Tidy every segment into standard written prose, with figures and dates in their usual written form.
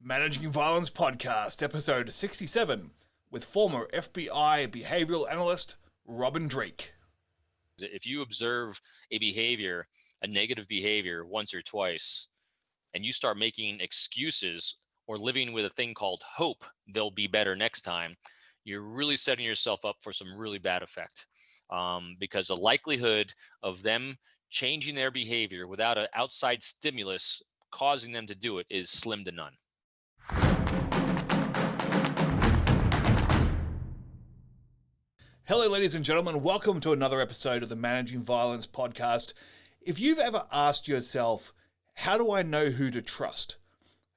Managing Violence Podcast, episode 67, with former FBI behavioral analyst Robin Dreeke. If you observe a negative behavior once or twice, and you start making excuses or living with a thing called hope they'll be better next time, you're really setting yourself up for some really bad effect. Because the likelihood of them changing their behavior without an outside stimulus causing them to do it is slim to none. Hello, ladies and gentlemen. Welcome to another episode of the Managing Violence Podcast. If you've ever asked yourself, how do I know who to trust?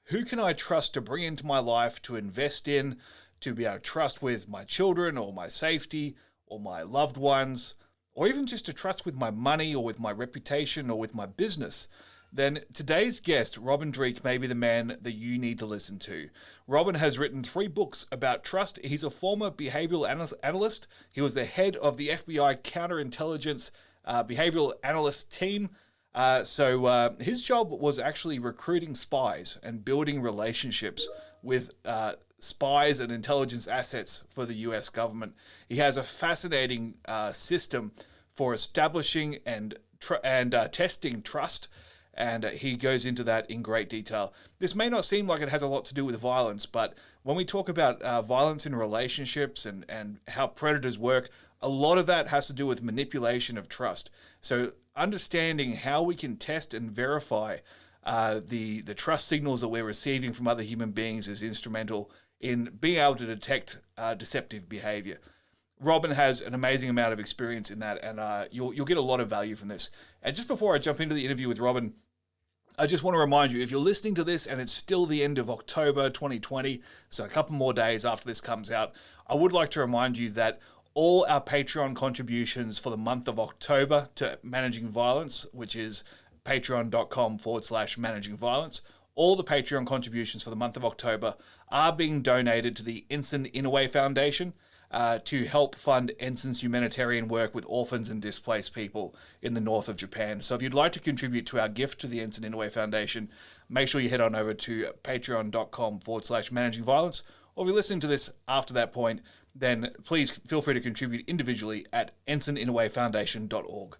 Who can I trust to bring into my life, to invest in, to be able to trust with my children or my safety or my loved ones, or even just to trust with my money or with my reputation or with my business? Then today's guest, Robin Dreeke, may be the man that you need to listen to. Robin has written 3 books about trust. He's a former behavioral analyst. He was the head of the FBI counterintelligence behavioral analyst team. So his job was actually recruiting spies and building relationships with spies and intelligence assets for the US government. He has a fascinating system for establishing and testing trust, and he goes into that in great detail. This may not seem like it has a lot to do with violence, but when we talk about violence in relationships and how predators work, a lot of that has to do with manipulation of trust. So understanding how we can test and verify the trust signals that we're receiving from other human beings is instrumental in being able to detect deceptive behavior. Robin has an amazing amount of experience in that, and you'll get a lot of value from this. And just before I jump into the interview with Robin, I just want to remind you, if you're listening to this and it's still the end of October 2020, so a couple more days after this comes out, I would like to remind you that all our Patreon contributions for the month of October to Managing Violence, which is patreon.com/managing violence, all the Patreon contributions for the month of October are being donated to the Ensign Inouye Foundation to help fund Ensign's humanitarian work with orphans and displaced people in the north of Japan. So if you'd like to contribute to our gift to the Ensign Inouye Foundation, make sure you head on over to patreon.com/managing violence. Or if you're listening to this after that point, then please feel free to contribute individually at ensigninouyefoundation.org.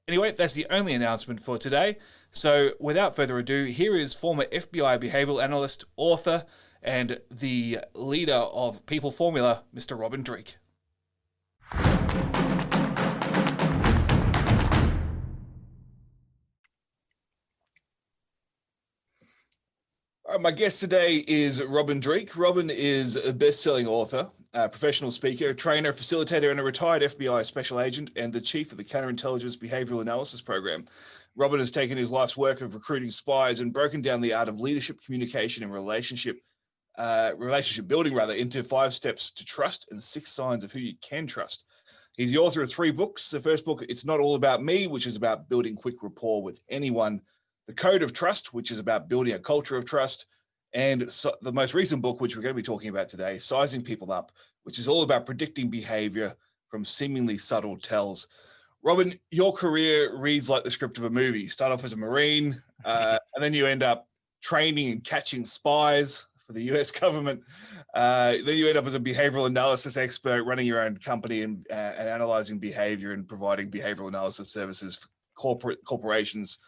Anyway, that's the only announcement for today. So without further ado, here is former FBI behavioral analyst, author, and the leader of People Formula, Mr. Robin Dreeke. All right, my guest today is Robin Dreeke. Robin is a best-selling author, professional speaker, trainer, facilitator, and a retired FBI special agent, and the chief of the Counterintelligence Behavioral Analysis Program. Robin has taken his life's work of recruiting spies and broken down the art of leadership, communication, and relationship building into 5 steps to trust and 6 signs of who you can trust. He's the author of 3 books. The first book, It's Not All About Me, which is about building quick rapport with anyone. The Code of Trust, which is about building a culture of trust. And the most recent book, which we're going to be talking about today, Sizing People Up, which is all about predicting behavior from seemingly subtle tells. Robin, your career reads like the script of a movie. You start off as a Marine, and then you end up training and catching spies for the US government. Then you end up as a behavioral analysis expert, running your own company and analyzing behavior and providing behavioral analysis services for corporations.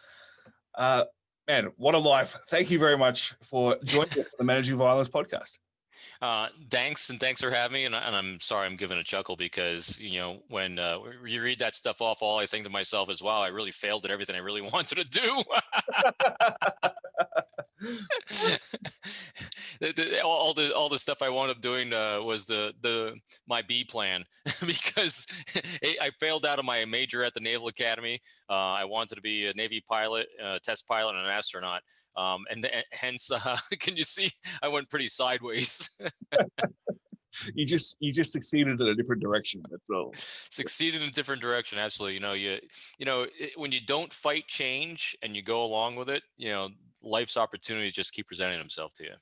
Man, what a life. Thank you very much for joining us for the Managing Violence Podcast. Thanks for having me. And I'm sorry, I'm giving a chuckle because, when you read that stuff off, all I think to myself is, wow, I really failed at everything I really wanted to do. all the stuff I wound up doing was my B plan because I failed out of my major at the Naval Academy. I wanted to be a Navy pilot, test pilot, and an astronaut. Hence, can you see I went pretty sideways? You just succeeded in a different direction. That's all. Succeeded in a different direction. Absolutely. When you don't fight change and you go along with it, life's opportunities just keep presenting themselves to you.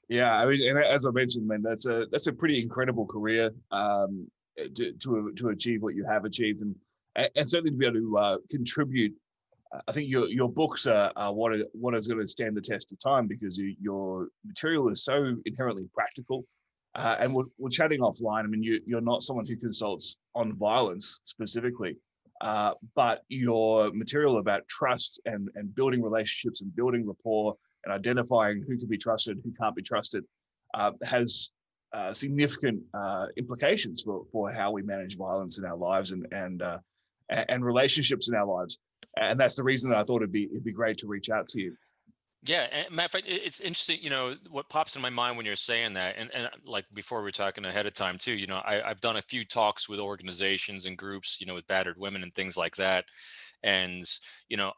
Yeah, I mean, and as I mentioned, man, that's a pretty incredible career to achieve what you have achieved, and certainly to be able to contribute I think your books are what is going to stand the test of time, because your material is so inherently practical. And we're chatting offline. I mean, you're not someone who consults on violence specifically, but your material about trust and building relationships and building rapport and identifying who can be trusted, who can't be trusted, has significant implications for how we manage violence in our lives and relationships in our lives. And that's the reason that I thought it'd be great to reach out to you. Yeah, and matter of fact, it's interesting. What pops in my mind when you're saying that, and like before we were talking ahead of time too. I've done a few talks with organizations and groups, with battered women and things like that. And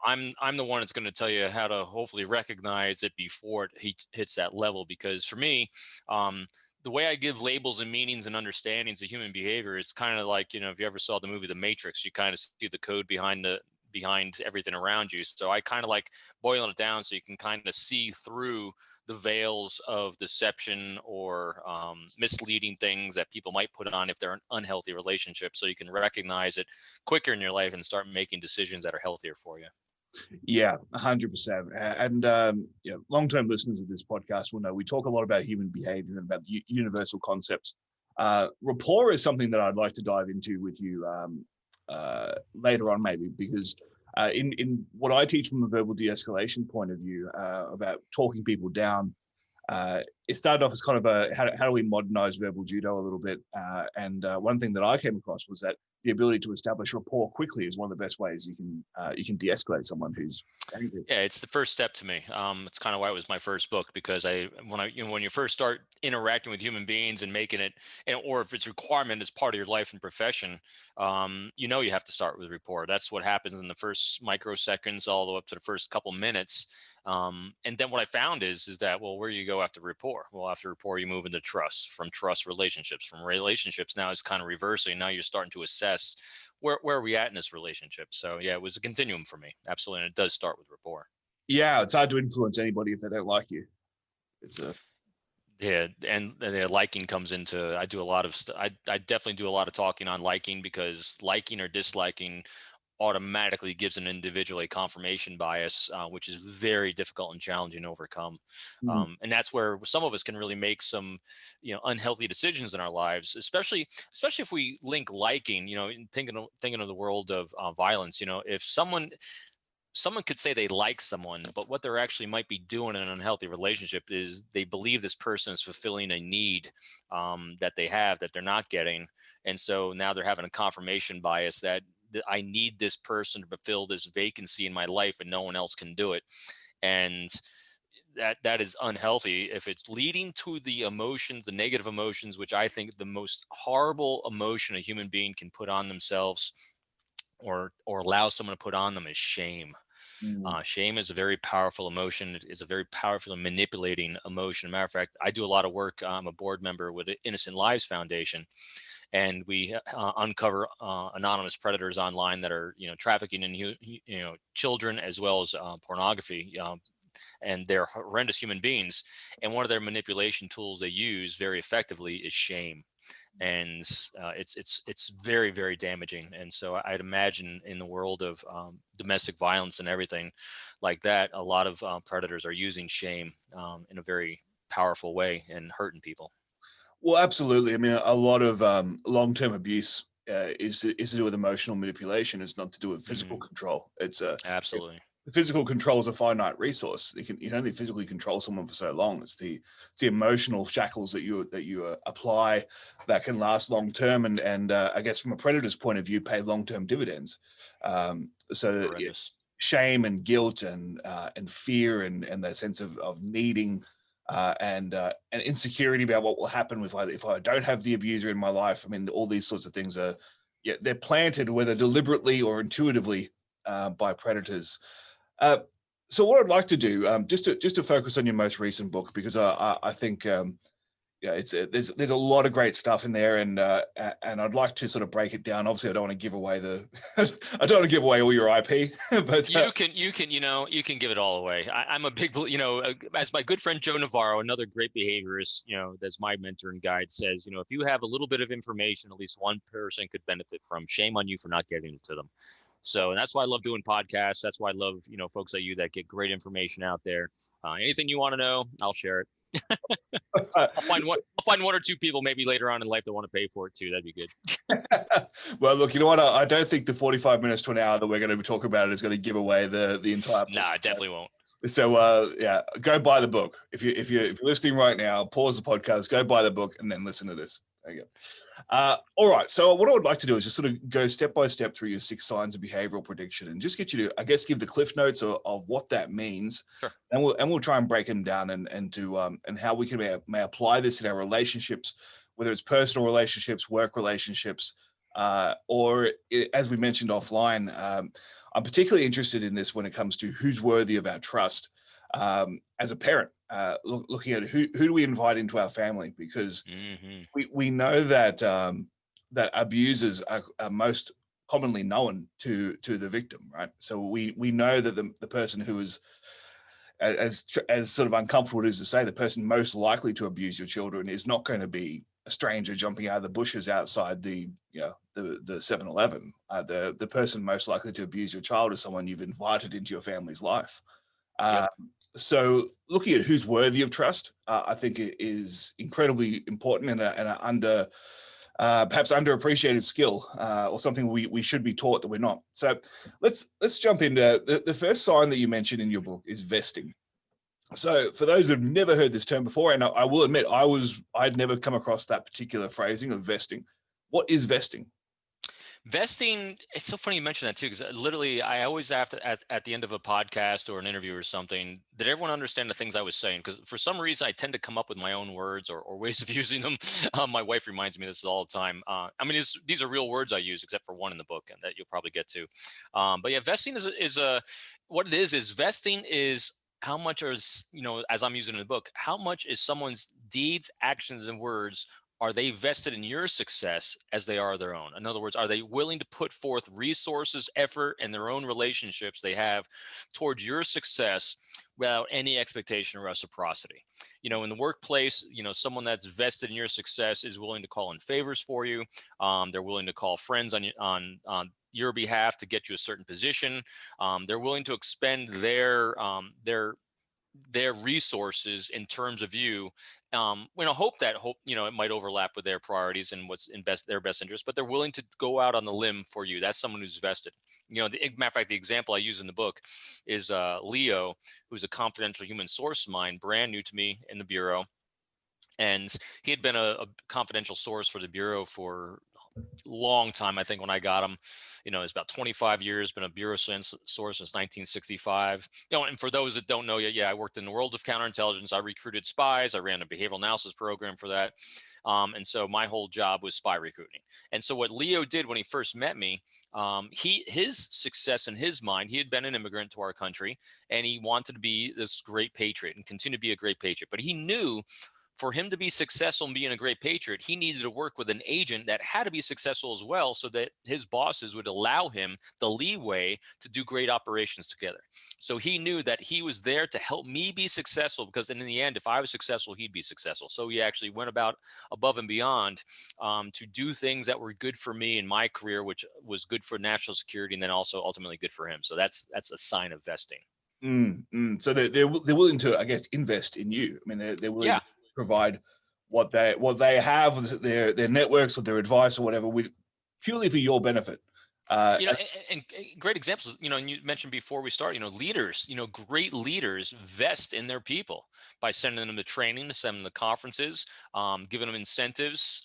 I'm the one that's going to tell you how to hopefully recognize it before it hits that level. Because for me, the way I give labels and meanings and understandings of human behavior, it's kind of like, if you ever saw the movie The Matrix, you kind of see the code behind everything around you. So I kind of like boiling it down so you can kind of see through the veils of deception or misleading things that people might put on if they're in unhealthy relationships, so you can recognize it quicker in your life and start making decisions that are healthier for you. Yeah, 100%. And long-term listeners of this podcast will know we talk a lot about human behavior and about the universal concepts. Rapport is something that I'd like to dive into with you later on, maybe, because in what I teach from a verbal de-escalation point of view, about talking people down, it started off as kind of how do we modernize verbal judo a little bit, and one thing that I came across was that the ability to establish rapport quickly is one of the best ways you can de-escalate someone who's angry. Yeah, it's the first step to me. It's kind of why it was my first book, because when you first start interacting with human beings and making it, or if it's a requirement as part of your life and profession, you have to start with rapport. That's what happens in the first microseconds all the way up to the first couple minutes. And then what I found is that, well, where do you go after rapport? Well, after rapport, you move into trust. From trust, relationships. From relationships, now it's kind of reversing. Now you're starting to assess where are we at in this relationship. So yeah, it was a continuum for me. Absolutely. And it does start with rapport. Yeah, it's hard to influence anybody if they don't like you. Yeah, and the liking comes into. I do a lot of I definitely do a lot of talking on liking, because liking or disliking automatically gives an individual a confirmation bias, which is very difficult and challenging to overcome. And that's where some of us can really make some, unhealthy decisions in our lives, especially if we link liking, thinking of the world of violence. If someone could say they like someone, but what they're actually might be doing in an unhealthy relationship is they believe this person is fulfilling a need that they have that they're not getting. And so now they're having a confirmation bias that I need this person to fulfill this vacancy in my life and no one else can do it. And that is unhealthy. If it's leading to the emotions, the negative emotions, which I think the most horrible emotion a human being can put on themselves or allow someone to put on them, is shame. Shame is a very powerful emotion. It is a very powerful and manipulating emotion. Matter of fact, I do a lot of work. I'm a board member with the Innocent Lives Foundation, and we uncover anonymous predators online that are, trafficking in children, as well as pornography. And they're horrendous human beings. And one of their manipulation tools they use very effectively is shame. And it's very, very damaging. And so I'd imagine in the world of domestic violence and everything like that, a lot of predators are using shame in a very powerful way and hurting people. Well, absolutely. I mean, a lot of long-term abuse is to do with emotional manipulation. It's not to do with physical control. Absolutely. Physical control is a finite resource. You can only physically control someone for so long. It's the emotional shackles that you apply that can last long term, and I guess from a predator's point of view, pay long term dividends. So shame and guilt and fear and that sense of needing and insecurity about what will happen if I don't have the abuser in my life. I mean, all these sorts of things they're planted, whether deliberately or intuitively, by predators. So what I'd like to do, just to focus on your most recent book, because I think there's a lot of great stuff in there, and I'd like to sort of break it down. Obviously, I don't want to give away I don't want to give away all your IP, but you can give it all away. I'm a big, as my good friend Joe Navarro, another great behaviorist, that's my mentor and guide, says, if you have a little bit of information, at least one person could benefit from. Shame on you for not getting it to them. So that's why I love doing podcasts. That's why I love, folks like you that get great information out there. Anything you want to know, I'll share it. I'll find one or two people maybe later on in life that want to pay for it too. That'd be good. Well, look, you know what? I don't think the 45 minutes to an hour that we're going to be talking about is going to give away the entire book. Nah, it definitely won't. So yeah, go buy the book. If you're listening right now, pause the podcast, go buy the book, and then listen to this. There you go. All right. So what I would like to do is just sort of go step by step through your 6 signs of behavioral prediction, and just get you to, I guess, give the cliff notes of what that means. Sure. And we'll try and break them down and how we can may apply this in our relationships, whether it's personal relationships, work relationships, or as we mentioned offline. I'm particularly interested in this when it comes to who's worthy of our trust. As a parent, looking at who do we invite into our family, because we know that that abusers are most commonly known to the victim, right? So we know that the person who is, as sort of uncomfortable it is to say, the person most likely to abuse your children is not going to be a stranger jumping out of the bushes outside the 7-Eleven. The person most likely to abuse your child is someone you've invited into your family's life. Yep. So looking at who's worthy of trust, I think it is incredibly important and an perhaps underappreciated skill, or something we should be taught that we're not. So let's jump into the first sign that you mentioned in your book is vesting. So for those who've never heard this term before, and I will admit I'd never come across that particular phrasing of vesting. What is vesting? Vesting, it's so funny you mentioned that too, because literally I always have to, at the end of a podcast or an interview or something, did everyone understand the things I was saying? Because for some reason I tend to come up with my own words or ways of using them. My wife reminds me of this all the time. I mean, these are real words I use, except for one in the book, and that you'll probably get to. But yeah, vesting is what it is vesting is how much is, as I'm using in the book, how much is someone's deeds, actions, and words, are they vested in your success as they are their own? In other words, are they willing to put forth resources, effort, and their own relationships they have towards your success without any expectation or reciprocity? In the workplace, someone that's vested in your success is willing to call in favors for you. They're willing to call friends on your behalf to get you a certain position. They're willing to expend their resources in terms of you. Hope it might overlap with their priorities and what's in their best interest, but they're willing to go out on the limb for you. That's someone who's vested. Matter of fact, the example I use in the book is Leo, who's a confidential human source of mine, brand new to me in the Bureau. And he had been a confidential source for the Bureau for long time. I think when I got him, it's about 25 years, been a Bureau source since 1965. And for those that don't know yet, I worked in the world of counterintelligence. I recruited spies. I ran a behavioral analysis program for that. And so my whole job was spy recruiting. And so what Leo did when he first met me, his success in his mind, he had been an immigrant to our country, and he wanted to be this great patriot and continue to be a great patriot. But he knew for him to be successful in being a great patriot, he needed to work with an agent that had to be successful as well, so that his bosses would allow him the leeway to do great operations together. So he knew that he was there to help me be successful, because in the end, if I was successful, he'd be successful. So he actually went about above and beyond to do things that were good for me in my career, which was good for national security, and then also ultimately good for him. So that's a sign of vesting. So they're willing to, I guess, invest in you. I mean, they're willing to provide what they have, their networks or their advice or whatever, with purely for your benefit. And great examples, and you mentioned before we start, leaders, great leaders vest in their people by sending them to training, sending them to conferences, giving them incentives,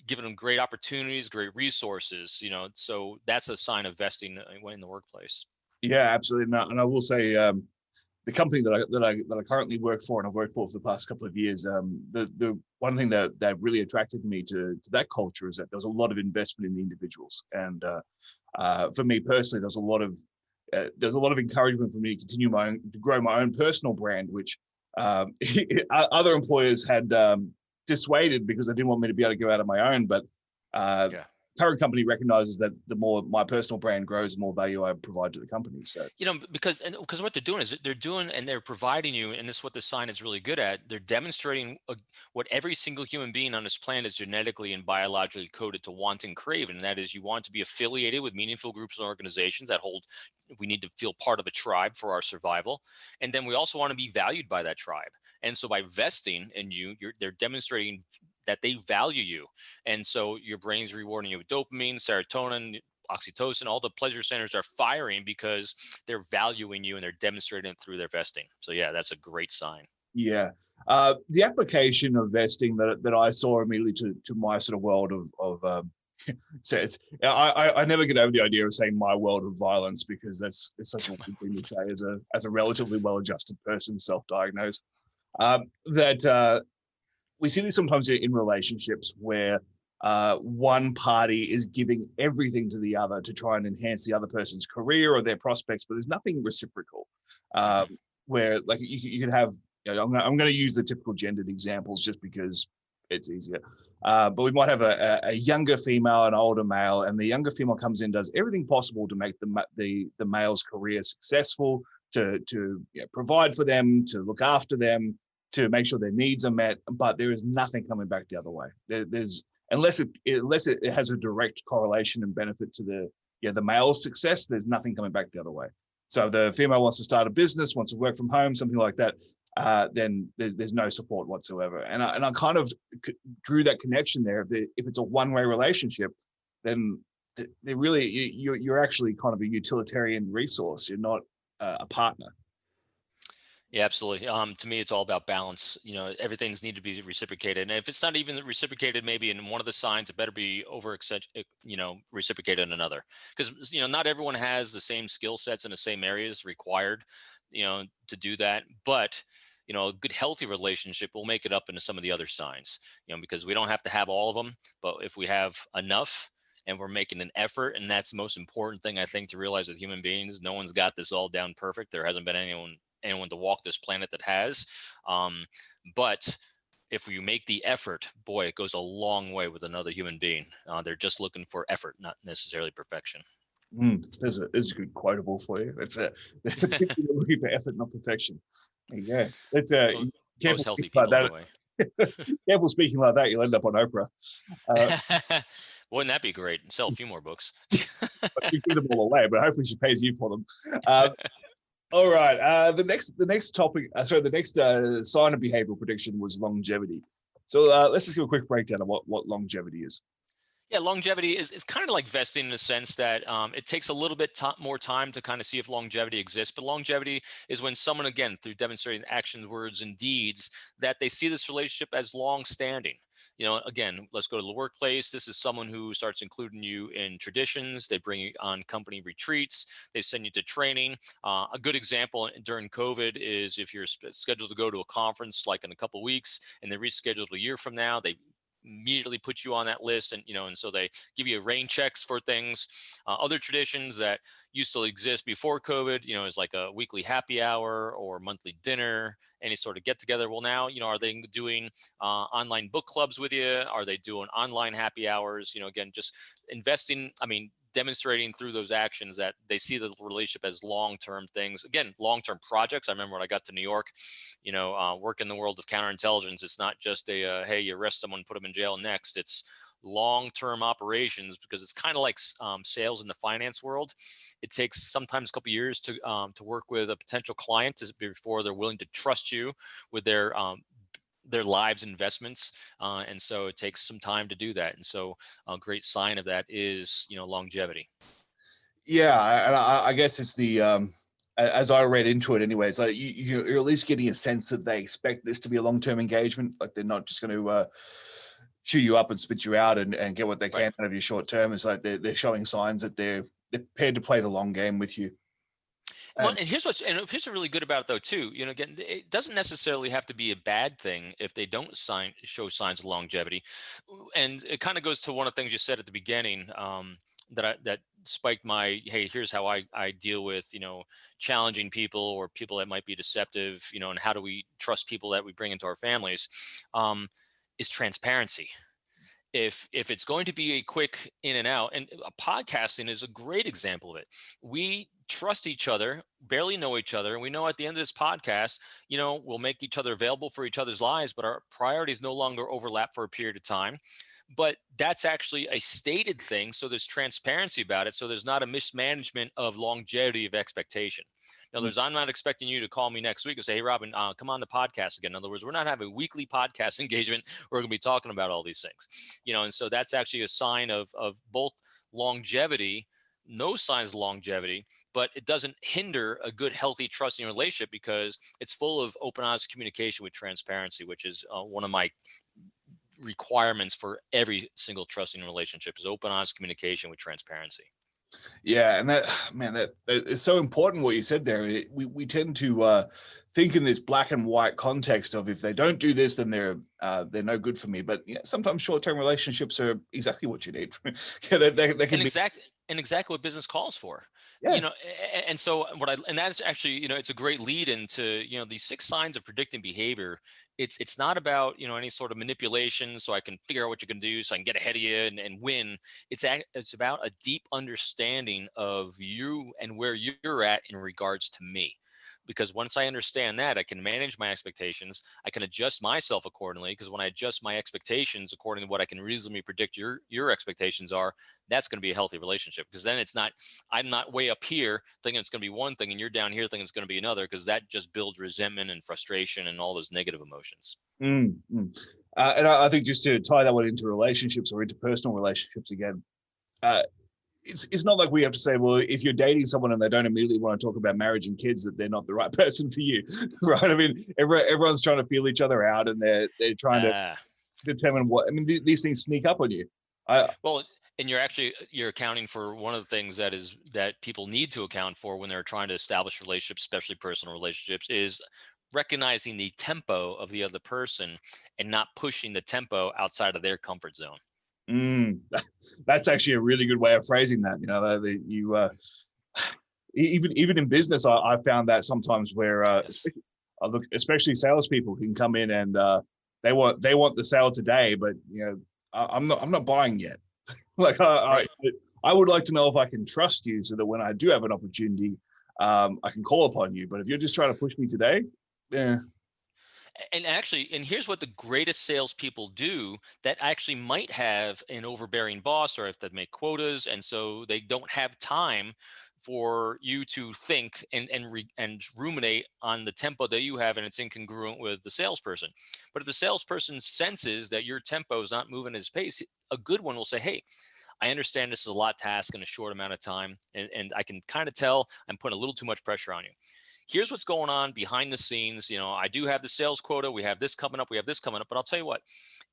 giving them great opportunities, great resources, so that's a sign of vesting in the workplace. Yeah, absolutely. And I will say, the company that I currently work for, and I've worked for the past couple of years, the one thing that really attracted me to that culture is that there was a lot of investment in the individuals. And for me personally, there's a lot of encouragement for me to continue to grow my own personal brand, which other employers had dissuaded because they didn't want me to be able to go out on my own. But current company recognizes that the more my personal brand grows, the more value I provide to the company. So, because what they're doing is they're providing you, and this is what the sign is really good at. They're demonstrating what every single human being on this planet is genetically and biologically coded to want and crave, and that is you want to be affiliated with meaningful groups and organizations that hold. We need to feel part of a tribe for our survival, and then we also want to be valued by that tribe. And so by vesting in you, they're demonstrating that they value you. And so your brain's rewarding you with dopamine, serotonin, oxytocin, all the pleasure centers are firing because they're valuing you and they're demonstrating it through their vesting. So yeah, that's a great sign. Yeah. The application of vesting that I saw immediately to my sort of world of so I never get over the idea of saying my world of violence, because it's such a weird thing to say as a relatively well-adjusted person, self-diagnosed. That we see this sometimes in relationships where one party is giving everything to the other to try and enhance the other person's career or their prospects, but there's nothing reciprocal. Where like you can have, I'm going to use the typical gendered examples just because it's easier. But we might have a younger female and an older male, and the younger female comes in, does everything possible to make the male's career successful, to provide for them, to look after them, to make sure their needs are met, but there is nothing coming back the other way. There's unless it has a direct correlation and benefit to the male's success, there's nothing coming back the other way. So if the female wants to start a business, wants to work from home, something like that, then there's no support whatsoever. And I kind of drew that connection there. If it's a one-way relationship, then they really you're actually kind of a utilitarian resource. You're not a partner. Yeah, absolutely. To me, it's all about balance. Everything's need to be reciprocated, and if it's not even reciprocated, maybe in one of the signs, it better be reciprocated in another. Because not everyone has the same skill sets in the same areas required, to do that. But a good healthy relationship will make it up into some of the other signs. Because we don't have to have all of them, but if we have enough and we're making an effort, and that's the most important thing I think to realize with human beings. No one's got this all down perfect. There hasn't been anyone to walk this planet that has. But if you make the effort, boy, it goes a long way with another human being. They're just looking for effort, not necessarily perfection. There's a good quotable for you. It's people looking for effort, not perfection. There you go. It's most healthy people anyway. Careful speaking like that, you'll end up on Oprah. Wouldn't that be great? Sell a few more books. You give them all away, but hopefully she pays you for them. All right. The next topic. The next sign of behavioral prediction was longevity. So let's just give a quick breakdown of what longevity is. Yeah, longevity is kind of like vesting in the sense that it takes a little bit more time to kind of see if longevity exists. But longevity is when someone, again, through demonstrating actions, words, and deeds, that they see this relationship as long-standing. Again, let's go to the workplace. This is someone who starts including you in traditions. They bring you on company retreats. They send you to training. A good example during COVID is if you're scheduled to go to a conference like in a couple of weeks and they reschedule a year from now, they immediately put you on that list, and so they give you rain checks for things. Other traditions that used to exist before COVID, is like a weekly happy hour or monthly dinner, any sort of get together. Well, now, are they doing online book clubs with you? Are they doing online happy hours? Again, just demonstrating through those actions that they see the relationship as long-term things. Again, long-term projects. I remember when I got to New York, work in the world of counterintelligence. It's not just a, hey, you arrest someone, put them in jail next. It's long-term operations, because it's kind of like sales in the finance world. It takes sometimes a couple of years to work with a potential client before they're willing to trust you with their lives investments. And so it takes some time to do that. And so a great sign of that is, longevity. Yeah. And I guess it's the, as I read into it anyway, it's like you're at least getting a sense that they expect this to be a long-term engagement. Like they're not just going to chew you up and spit you out and get what they can out of you short term. It's like they're showing signs that they're prepared to play the long game with you. Well, and here's what's really good about it though too. Again, it doesn't necessarily have to be a bad thing if they don't show signs of longevity. And it kind of goes to one of the things you said at the beginning, that spiked my, hey, here's how I deal with challenging people or people that might be deceptive, and how do we trust people that we bring into our families, is transparency. if it's going to be a quick in and out, and podcasting is a great example of it. We trust each other, barely know each other, and we know at the end of this podcast, we'll make each other available for each other's lives, but our priorities no longer overlap for a period of time. But that's actually a stated thing, so there's transparency about it, so there's not a mismanagement of longevity of expectation. In other words, I'm not expecting you to call me next week and say, hey, Robin, come on the podcast again. In other words, we're not having a weekly podcast engagement. We're going to be talking about all these things, and so that's actually a sign of both longevity, no signs of longevity, but it doesn't hinder a good, healthy, trusting relationship because it's full of open, honest communication with transparency, which is one of my requirements for every single trusting relationship is open, honest communication with transparency. Yeah, and that is so important what you said there. We tend to think in this black and white context of if they don't do this, then they're no good for me. But sometimes short-term relationships are exactly what you need. They can be exactly what business calls for. Yeah. And so that's actually, it's a great lead into, these 6 signs of predicting behavior. It's not about, any sort of manipulation so I can figure out what you're going to do so I can get ahead of you and win. It's about a deep understanding of you and where you're at in regards to me. Because once I understand that, I can manage my expectations. I can adjust myself accordingly. Because when I adjust my expectations according to what I can reasonably predict your expectations are, that's going to be a healthy relationship. Because then I'm not way up here thinking it's going to be one thing and you're down here thinking it's going to be another, because that just builds resentment and frustration and all those negative emotions. And I think just to tie that one into relationships or interpersonal relationships again, it's not like we have to say, well, if you're dating someone and they don't immediately want to talk about marriage and kids, that they're not the right person for you, right? I mean, everyone's trying to feel each other out, and they're trying to determine what. I mean, these things sneak up on you. And you're accounting for one of the things that people need to account for when they're trying to establish relationships, especially personal relationships, is recognizing the tempo of the other person and not pushing the tempo outside of their comfort zone. That's actually a really good way of phrasing that. Even in business, I found that sometimes where Yes. especially salespeople can come in and they want the sale today, but I'm not buying yet. Like Right. I would like to know if I can trust you so that when I do have an opportunity, I can call upon you. But if you're just trying to push me today, yeah. And here's what the greatest salespeople do that actually might have an overbearing boss, or if they make quotas, and so they don't have time for you to think and ruminate on the tempo that you have, and it's incongruent with the salesperson. But if the salesperson senses that your tempo is not moving at his pace, a good one will say, hey, I understand this is a lot to ask in a short amount of time, and I can kind of tell I'm putting a little too much pressure on you. Here's what's going on behind the scenes. I do have the sales quota. We have this coming up. But I'll tell you what,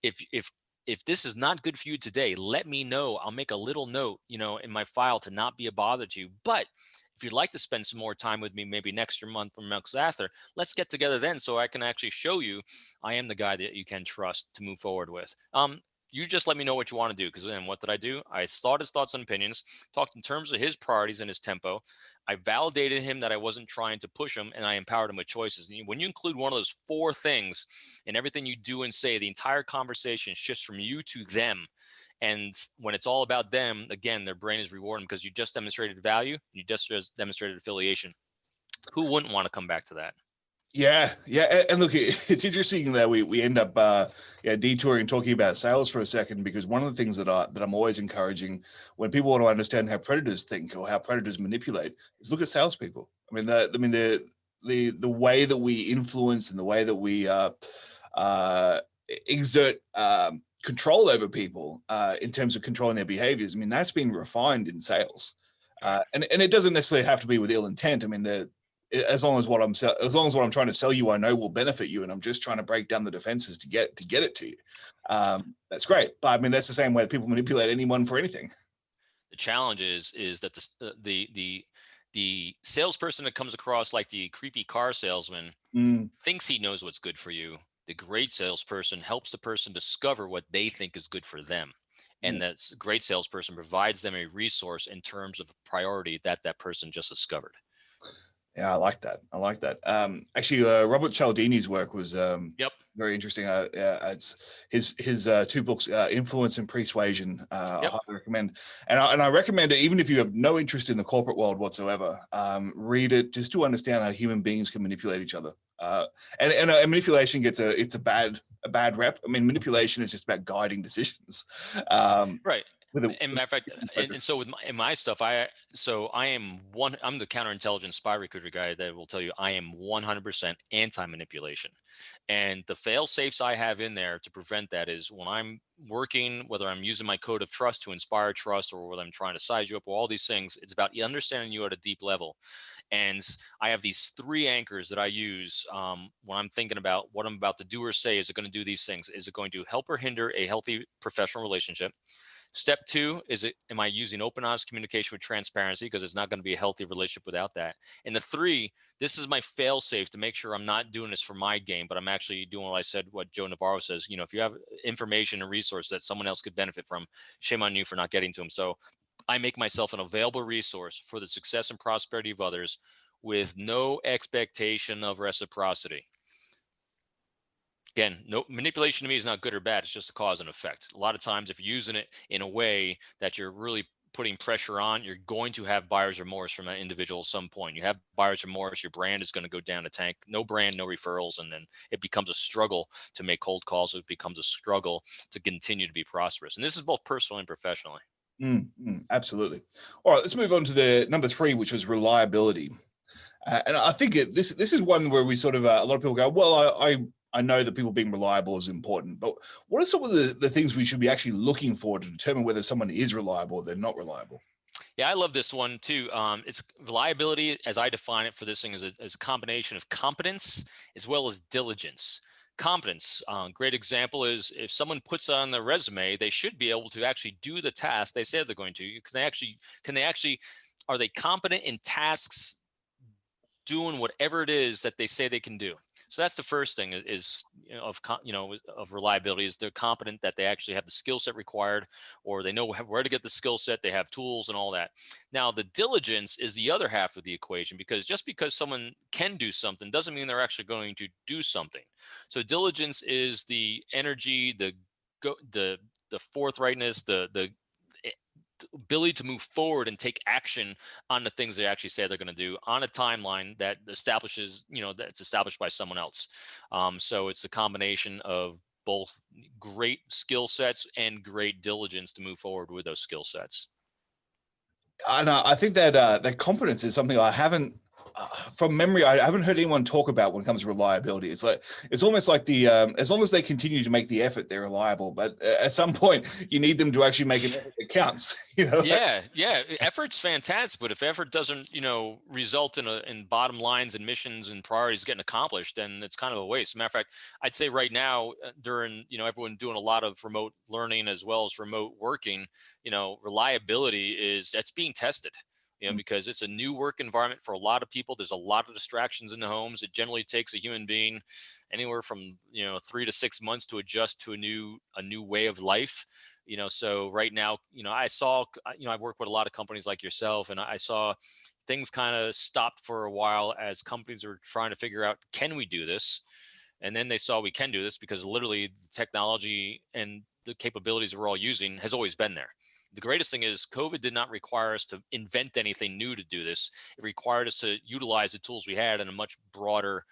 if this is not good for you today, let me know. I'll make a little note, in my file to not be a bother to you. But if you'd like to spend some more time with me, maybe next month or months after, let's get together then so I can actually show you I am the guy that you can trust to move forward with. You just let me know what you want to do. Because then what did I do? I thought his thoughts and opinions, talked in terms of his priorities and his tempo. I validated him that I wasn't trying to push him, and I empowered him with choices. And when you include one of those 4 things in everything you do and say, the entire conversation shifts from you to them. And when it's all about them, again, their brain is rewarding because you just demonstrated value. You just demonstrated affiliation. Who wouldn't want to come back to that? Yeah. And look, it's interesting that we end up detouring talking about sales for a second, because one of the things that I'm always encouraging when people want to understand how predators think or how predators manipulate is look at salespeople. I mean, the way that we influence and the way that we exert control over people in terms of controlling their behaviors. I mean, that's been refined in sales, and it doesn't necessarily have to be with ill intent. I mean, as long as what I'm trying to sell you, I know will benefit you, and I'm just trying to break down the defenses to get it to you. That's great, but I mean that's the same way that people manipulate anyone for anything. The challenge is that the salesperson that comes across like the creepy car salesman thinks he knows what's good for you. The great salesperson helps the person discover what they think is good for them, and that great salesperson provides them a resource in terms of priority that person just discovered. Yeah, I like that. I like that. Actually, Robert Cialdini's work was Yep. very interesting. It's his two books, Influence and Persuasion. I Yep. highly recommend, and I recommend it even if you have no interest in the corporate world whatsoever. Read it just to understand how human beings can manipulate each other. And manipulation gets a bad rep. I mean, manipulation is just about guiding decisions. Right. With a, And matter of fact, and so with my stuff, I'm the counterintelligence spy recruiter guy that will tell you I am 100% anti-manipulation. And the fail safes I have in there to prevent that is when I'm working, whether I'm using my code of trust to inspire trust or whether I'm trying to size you up or all these things, it's about understanding you at a deep level. And I have these three anchors that I use when I'm thinking about what I'm about to do or say. Is it going to do these things? Is it going to help or hinder a healthy professional relationship? Step two is, am I using open, honest communication with transparency? Because it's not going to be a healthy relationship without that. And the three, this is my fail safe to make sure I'm not doing this for my game, but I'm actually doing what I said, what Joe Navarro says. If you have information and resource that someone else could benefit from, shame on you for not getting to them. So I make myself an available resource for the success and prosperity of others with no expectation of reciprocity. Again, no manipulation to me is not good or bad. It's just a cause and effect. A lot of times, if you're using it in a way that you're really putting pressure on, you're going to have buyer's remorse from that individual at some point. You have buyer's remorse, your brand is going to go down the tank. No brand, no referrals, and then it becomes a struggle to make cold calls. It becomes a struggle to continue to be prosperous. And this is both personally and professionally. Absolutely. All right, let's move on to the number 3, which was reliability. And I think this is one where we sort of a lot of people go, well, I know that people being reliable is important, but what are some of the things we should be actually looking for to determine whether someone is reliable or they're not reliable? Yeah, I love this one too. It's reliability, as I define it for this thing, is a combination of competence as well as diligence. Competence, great example is if someone puts on their resume, they should be able to actually do the task they said they're going to. Are they competent in tasks, doing whatever it is that they say they can do? So that's the first thing of reliability, is they're competent, that they actually have the skill set required, or they know where to get the skill set, they have tools and all that. Now, the diligence is the other half of the equation, because just because someone can do something doesn't mean they're actually going to do something. So diligence is the energy, the forthrightness, the ability to move forward and take action on the things they actually say they're going to do on a timeline that establishes, that's established by someone else. So it's a combination of both great skill sets and great diligence to move forward with those skill sets. And I think that that competence is something I haven't, from memory, I haven't heard anyone talk about when it comes to reliability. It's almost like as long as they continue to make the effort, they're reliable. But at some point, you need them to actually make an effort that counts. Yeah. Effort's fantastic, but if effort doesn't, result in bottom lines and missions and priorities getting accomplished, then it's kind of a waste. Matter of fact, I'd say right now, during everyone doing a lot of remote learning as well as remote working, reliability that's being tested. Because it's a new work environment for a lot of people. There's a lot of distractions in the homes. It generally takes a human being anywhere from 3 to 6 months to adjust to a new way of life. So right now, I saw, I work with a lot of companies like yourself, and I saw things kind of stopped for a while as companies are trying to figure out, can we do this? And then they saw we can do this, because literally the technology and the capabilities we're all using has always been there. The greatest thing is COVID did not require us to invent anything new to do this. It required us to utilize the tools we had in a much broader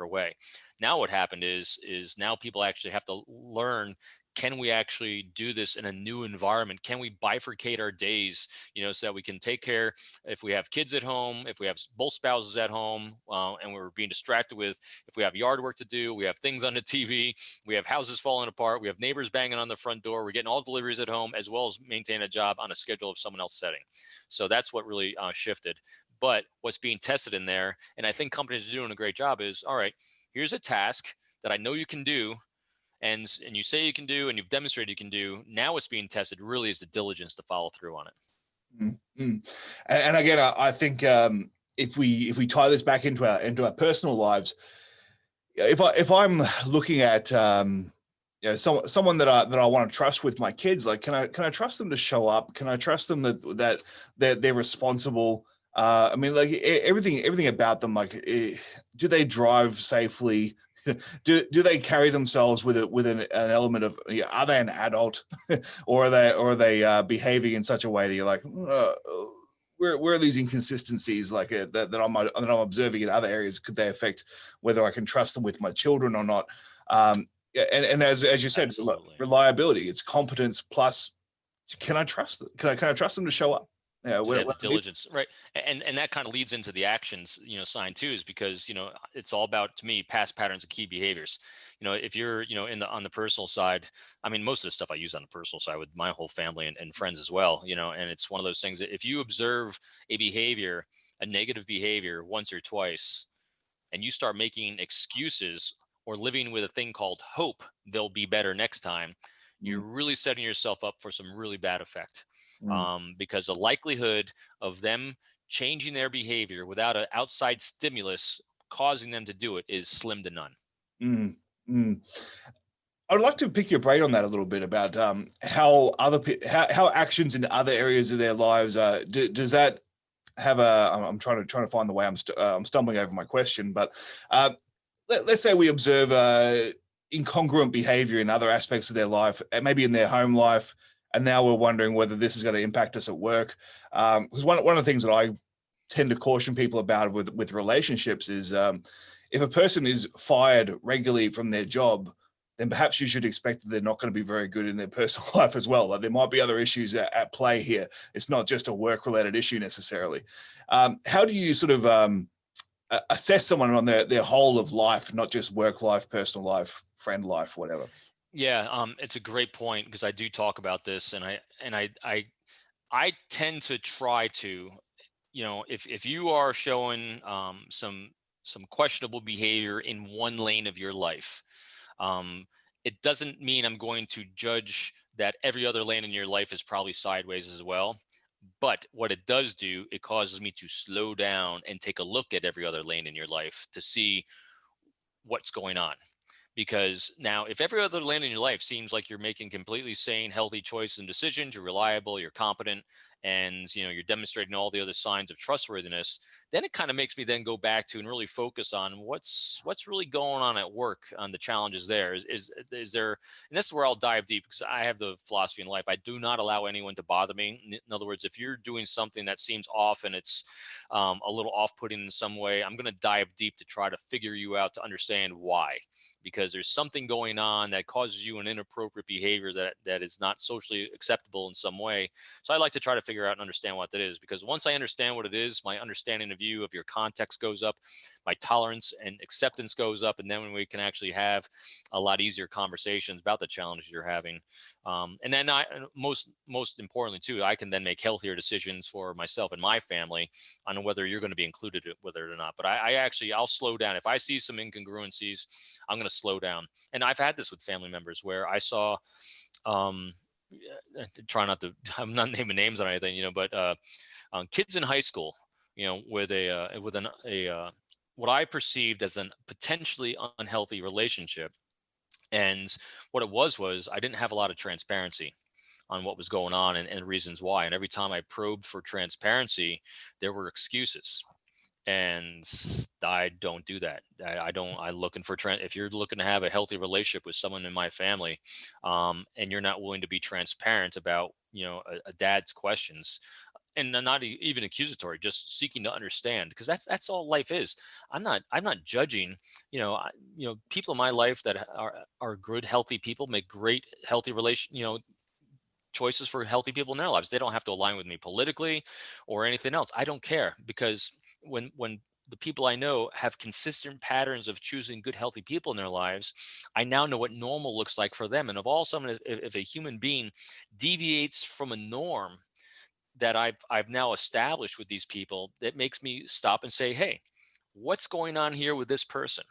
way. Now what happened is now people actually have to learn, can we actually do this in a new environment? Can we bifurcate our days, so that we can take care, if we have kids at home, if we have both spouses at home, and we're being distracted with, if we have yard work to do, we have things on the TV, we have houses falling apart, we have neighbors banging on the front door, we're getting all deliveries at home, as well as maintain a job on a schedule of someone else setting. So that's what really shifted. But what's being tested in there, and I think companies are doing a great job, is, all right, here's a task that I know you can do, and you say you can do, and you've demonstrated you can do. Now what's being tested really is the diligence to follow through on it. Mm-hmm. And again, I think if we tie this back into our personal lives, if I'm looking at someone that I want to trust with my kids, like can I trust them to show up? Can I trust them that they're responsible? I mean, like everything about them, like, do they drive safely? Do they carry themselves with an element of, are they an adult, or are they behaving in such a way that you're like, where are these inconsistencies, like that I'm observing in other areas? Could they affect whether I can trust them with my children or not? And as you said, Absolutely. reliability, it's competence plus, can I trust them? Can I trust them to show up? Yeah, Do they have the diligence, right? And that kind of leads into the actions, sign too, is because it's all about, to me, past patterns and key behaviors. If you're on the personal side, I mean, most of the stuff I use on the personal side with my whole family and friends as well. And it's one of those things that if you observe a negative behavior once or twice, and you start making excuses or living with a thing called hope they'll be better next time, you're really setting yourself up for some really bad effect. Because the likelihood of them changing their behavior without an outside stimulus causing them to do it is slim to none. Mm, mm. I'd like to pick your brain on that a little bit about how how actions in other areas of their lives, does that have a, I'm trying to find the way, I'm stumbling over my question, but let's say we observe incongruent behavior in other aspects of their life, maybe in their home life, and now we're wondering whether this is going to impact us at work. Because one of the things that I tend to caution people about with relationships is, if a person is fired regularly from their job, then perhaps you should expect that they're not going to be very good in their personal life as well. Like, there might be other issues at play here. It's not just a work-related issue necessarily. How do you sort of assess someone on their whole of life, not just work life, personal life, friend life, whatever? Yeah, it's a great point because I do talk about this, and I tend to try to, if you are showing some questionable behavior in one lane of your life, it doesn't mean I'm going to judge that every other lane in your life is probably sideways as well. But what it does do, it causes me to slow down and take a look at every other lane in your life to see what's going on. Because now, if every other lane in your life seems like you're making completely sane, healthy choices and decisions, you're reliable, you're competent, and you're demonstrating all the other signs of trustworthiness, then it kind of makes me then go back to and really focus on what's really going on at work, on the challenges there. Is there, and this is where I'll dive deep, because I have the philosophy in life: I do not allow anyone to bother me. In other words, if you're doing something that seems off and it's a little off-putting in some way, I'm going to dive deep to try to figure you out, to understand why. Because there's something going on that causes you an inappropriate behavior that is not socially acceptable in some way. So I like to try to figure out and understand what that is, because once I understand what it is, my understanding of you, of your context, goes up, my tolerance and acceptance goes up, and then when we can actually have a lot easier conversations about the challenges you're having, and then most importantly too, I can then make healthier decisions for myself and my family on whether you're going to be included with it or not. But I'll slow down if I see some incongruencies. I'm going to slow down. And I've had this with family members where I saw, try not to, I'm not naming names on anything, but kids in high school, with what I perceived as an potentially unhealthy relationship. And what it was I didn't have a lot of transparency on what was going on and reasons why. And every time I probed for transparency, there were excuses. And I don't do that. I don't. I'm looking for trend. If you're looking to have a healthy relationship with someone in my family, and you're not willing to be transparent about a dad's questions, and not even accusatory, just seeking to understand, because that's all life is. I'm not judging. People in my life that are good, healthy people make great, healthy choices for healthy people in their lives. They don't have to align with me politically or anything else. I don't care, because when the people I know have consistent patterns of choosing good, healthy people in their lives, I now know what normal looks like for them. And of all sudden, if a human being deviates from a norm that I've now established with these people, that makes me stop and say, hey, what's going on here with this person?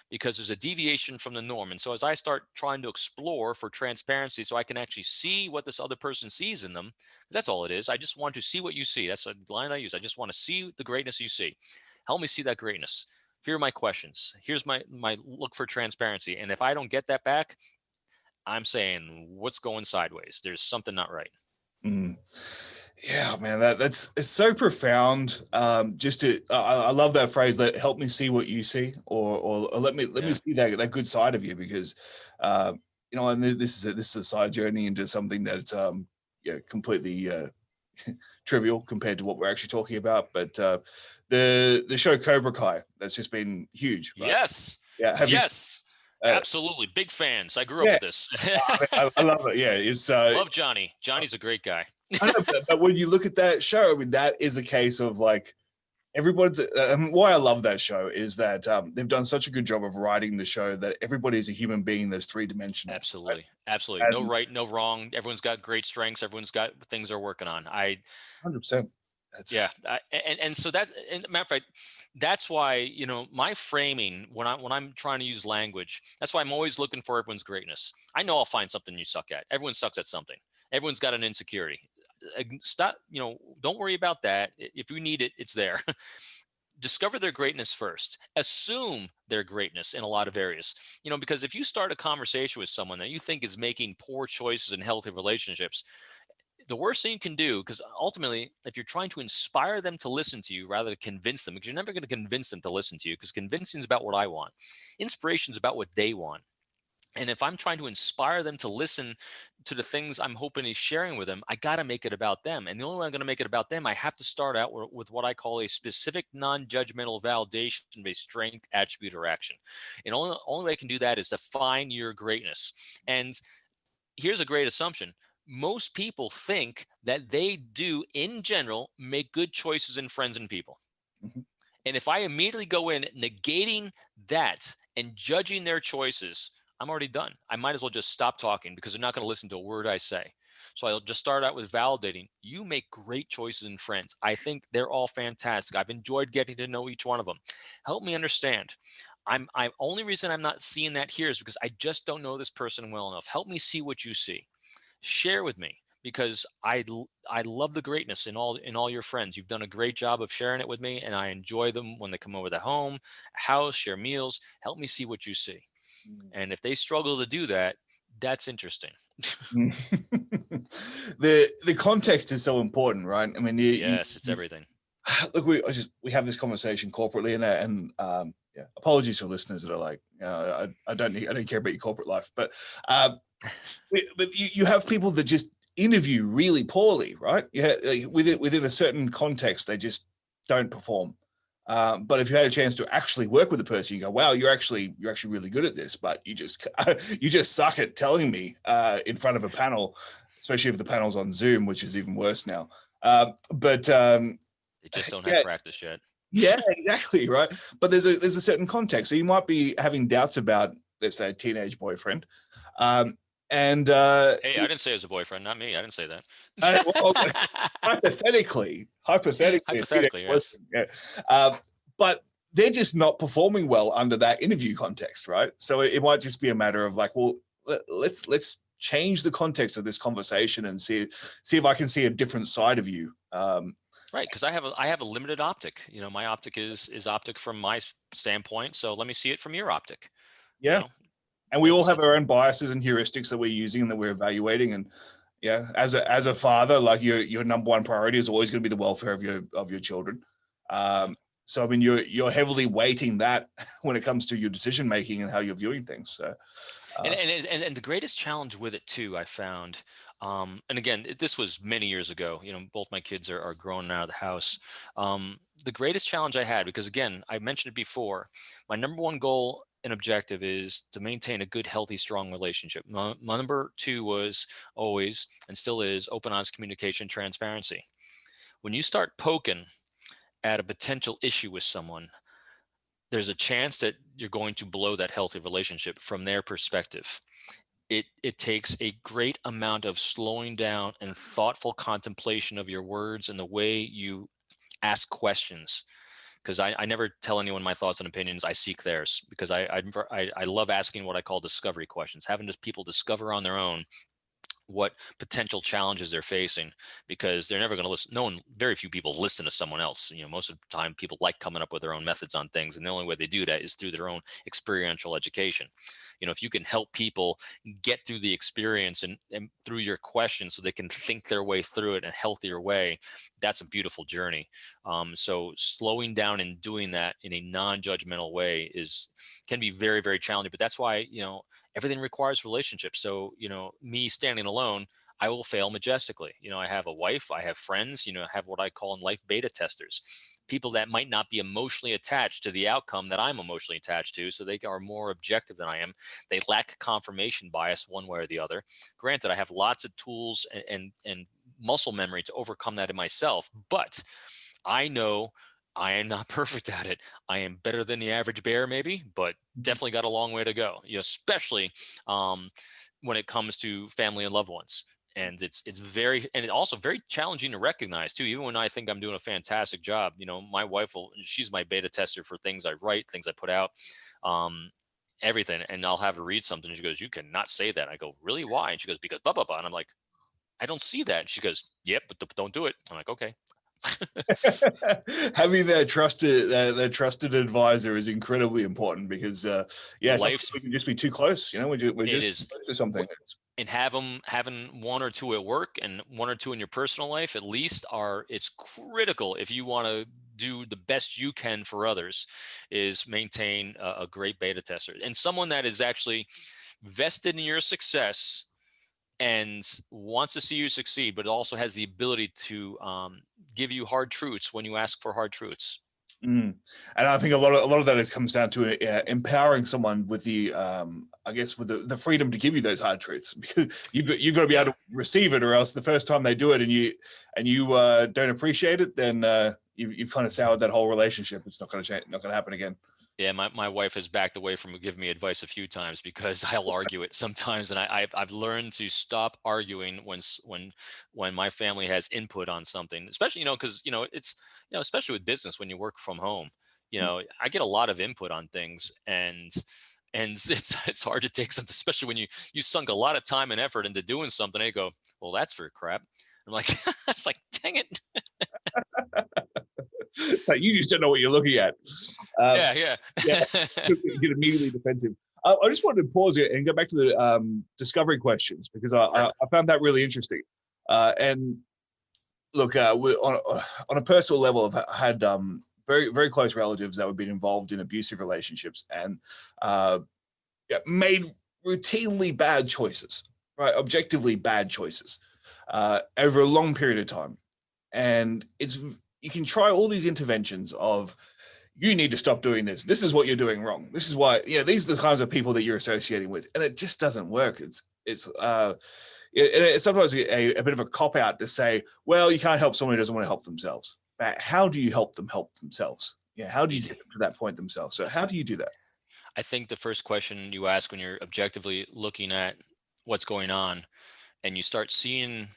Because there's a deviation from the norm. And so as I start trying to explore for transparency, so I can actually see what this other person sees in them, that's all it is. I just want to see what you see. That's a line I use. I just want to see the greatness you see. Help me see that greatness. Here are my questions. Here's my look for transparency. And if I don't get that back, I'm saying, what's going sideways? There's something not right. Mm. Yeah, man, that's it's so profound. I love that phrase. That help me see what you see, or let me Yeah. see that good side of you, because uh, and this is a side journey into something that's yeah, completely trivial compared to what we're actually talking about. But the show Cobra Kai, that's just been huge, right? Yes. Yeah, have you? Yes. Uh, Absolutely. Big fans. I grew up yeah, with this. I love it. Yeah, it's Love Johnny. Johnny's a great guy. I know, but when you look at that show, I mean, that is a case of like everybody's. Why I love that show is that they've done such a good job of writing the show that everybody is a human being that's three-dimensional. Right? Absolutely. Absolutely. No And right, no wrong. Everyone's got great strengths. Everyone's got things they're working on. 100%. That's Yeah. And so that's, and matter of fact, that's why, my framing when I'm trying to use language, that's why I'm always looking for everyone's greatness. I know I'll find something you suck at. Everyone sucks at something. Everyone's got an insecurity. Stop, don't worry about that. If you need it, it's there. Discover their greatness first. Assume their greatness in a lot of areas. Because if you start a conversation with someone that you think is making poor choices in healthy relationships, the worst thing you can do, because ultimately, if you're trying to inspire them to listen to you rather than convince them, because you're never going to convince them to listen to you, because convincing is about what I want, inspiration is about what they want. And if I'm trying to inspire them to listen to the things I'm hoping he's sharing with them, I got to make it about them. And the only way I'm going to make it about them, I have to start out with what I call a specific non-judgmental validation-based strength, attribute, or action. And only way I can do that is define your greatness. And here's a great assumption. Most people think that they do, in general, make good choices in friends and people. Mhm. And if I immediately go in negating that and judging their choices, I'm already done. I might as well just stop talking because they're not going to listen to a word I say. So I'll just start out with validating. You make great choices in friends. I think they're all fantastic. I've enjoyed getting to know each one of them. Help me understand. I'm only reason I'm not seeing that here is because I just don't know this person well enough. Help me see what you see. Share with me, because I love the greatness in all your friends. You've done a great job of sharing it with me, and I enjoy them when they come over the home, house, share meals. Help me see what you see. And if they struggle to do that, that's interesting. The context is so important, right? I mean, Yes, it's everything. look, we have this conversation corporately, and yeah, apologies for listeners that are like, I don't care about your corporate life, but you have people that just interview really poorly, right? Yeah, like within a certain context, they just don't perform. But if you had a chance to actually work with a person, you go, "Wow, you're actually really good at this," but you just you just suck at telling me in front of a panel, especially if the panel's on Zoom, which is even worse now. But They just don't have yeah, practice yet. yeah, exactly, right. But there's a certain context, so you might be having doubts about, let's say, a teenage boyfriend, um, and Hey, I didn't say it was a boyfriend, not me. I didn't say well, that. hypothetically, a teenage Hypothetically, yes. boyfriend, yeah. But they're just not performing well under that interview context, right? So it might just be a matter of like, well, let's change the context of this conversation and see if I can see a different side of you. Right, because I have a limited optic. My optic is optic from my standpoint. So let me see it from your optic. You Yeah, know, and we all that's have that's our own biases and heuristics that we're using and that we're evaluating. And yeah, as a father, like your number one priority is always going to be the welfare of your children. yeah. So I mean, you're heavily weighting that when it comes to your decision making and how you're viewing things. So And, uh, and and and the greatest challenge with it too, I found, and again, this was many years ago. Both my kids are grown out of the house. The greatest challenge I had, because again, I mentioned it before, my number one goal and objective is to maintain a good, healthy, strong relationship. My number two was always, and still is, open, honest communication, transparency. When you start poking at a potential issue with someone, there's a chance that you're going to blow that healthy relationship from their perspective. It takes a great amount of slowing down and thoughtful contemplation of your words and the way you ask questions, because I never tell anyone my thoughts and opinions. I seek theirs, because I love asking what I call discovery questions, having just people discover on their own what potential challenges they're facing, because they're never going to listen. Very few people listen to someone else. Most of the time people like coming up with their own methods on things. And the only way they do that is through their own experiential education. If you can help people get through the experience and through your questions so they can think their way through it in a healthier way, that's a beautiful journey. So slowing down and doing that in a non-judgmental way can be very, very challenging. But that's why, everything requires relationships. So, me standing alone, I will fail majestically. I have a wife, I have friends, I have what I call in life beta testers, people that might not be emotionally attached to the outcome that I'm emotionally attached to. So they are more objective than I am. They lack confirmation bias one way or the other. Granted, I have lots of tools and muscle memory to overcome that in myself, but I know I am not perfect at it. I am better than the average bear, maybe, but definitely got a long way to go. Especially when it comes to family and loved ones. And it's also very challenging to recognize too. Even when I think I'm doing a fantastic job, my wife she's my beta tester for things I write, things I put out, everything. And I'll have her read something. And she goes, "You cannot say that." I go, "Really? Why?" And she goes, "Because blah blah blah." And I'm like, "I don't see that." And she goes, "Yep, but don't do it." I'm like, "Okay." Having that trusted advisor is incredibly important, because sometimes we can just be too close. We're just close to something. And having one or two at work and one or two in your personal life at least it's critical if you want to do the best you can for others, is maintain a great beta tester and someone that is actually vested in your success and wants to see you succeed, but also has the ability to give you hard truths when you ask for hard truths. And I think a lot of that comes down to empowering someone with the with the freedom to give you those hard truths, because you've got to be able to receive it, or else the first time they do it and you don't appreciate it, then you've kind of soured that whole relationship. It's not going to change, not going to happen again. Yeah, my wife has backed away from giving me advice a few times because I'll argue it sometimes, and I've learned to stop arguing when my family has input on something, especially because it's especially with business when you work from home, I get a lot of input on things, and it's hard to take something, especially when you sunk a lot of time and effort into doing something. And they go, "Well, that's for crap." I'm like, it's like, dang it. Like, you just don't know what you're looking at. Yeah. You get immediately defensive. I just wanted to pause it and go back to the discovery questions, because I found that really interesting. And look, on a personal level, I've had very, very close relatives that have been involved in abusive relationships and made routinely bad choices, right? Objectively bad choices over a long period of time. And you can try all these interventions of, you need to stop doing this. This is what you're doing wrong. This is why, these are the kinds of people that you're associating with. And it just doesn't work. It's sometimes a bit of a cop out to say, well, you can't help someone who doesn't want to help themselves. But how do you help them help themselves? How do you get them to that point themselves? So how do you do that? I think the first question you ask when you're objectively looking at what's going on and you start seeing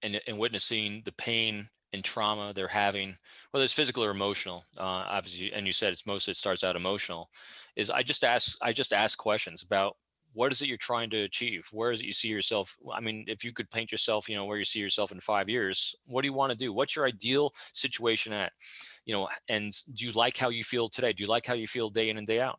and witnessing the pain and trauma they're having, whether it's physical or emotional, obviously, and you said it starts out emotional, is I just ask questions about what is it you're trying to achieve? Where is it you see yourself? I mean, if you could paint yourself, where you see yourself in 5 years, what do you want to do? What's your ideal situation at? And do you like how you feel today? Do you like how you feel day in and day out?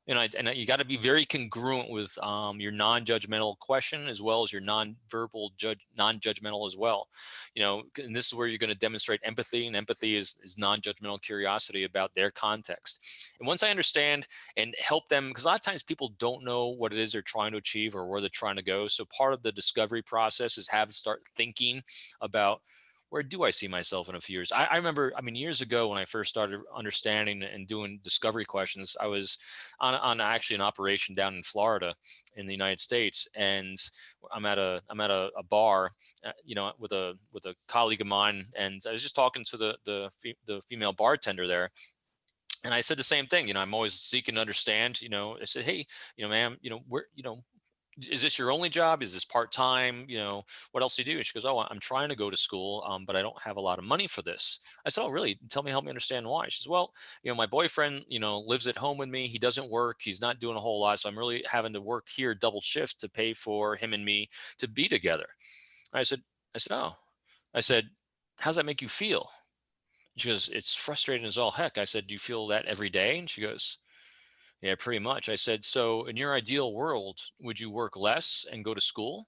And you got to be very congruent with your non-judgmental question as well as your non-verbal non-judgmental as well. And this is where you're going to demonstrate empathy, and empathy is non-judgmental curiosity about their context. And once I understand and help them, because a lot of times people don't know what it is they're trying to achieve or where they're trying to go. So part of the discovery process is start thinking about, where do I see myself in a few years? I remember, years ago when I first started understanding and doing discovery questions, I was on actually an operation down in Florida in the United States. And I'm at a bar, with a colleague of mine. And I was just talking to the female bartender there. And I said the same thing, I'm always seeking to understand, I said, "Hey, ma'am, is this your only job? Is this part-time? What else do you do? And she goes, oh, I'm trying to go to school, but I don't have a lot of money for this. I said, oh, really? Help me understand why. She says, well, my boyfriend, lives at home with me. He doesn't work. He's not doing a whole lot. So I'm really having to work here double shift to pay for him and me to be together. I said, oh, I said, how's that make you feel? She goes, it's frustrating as all heck. I said, do you feel that every day? And she goes, yeah, pretty much. I said, so in your ideal world, would you work less and go to school?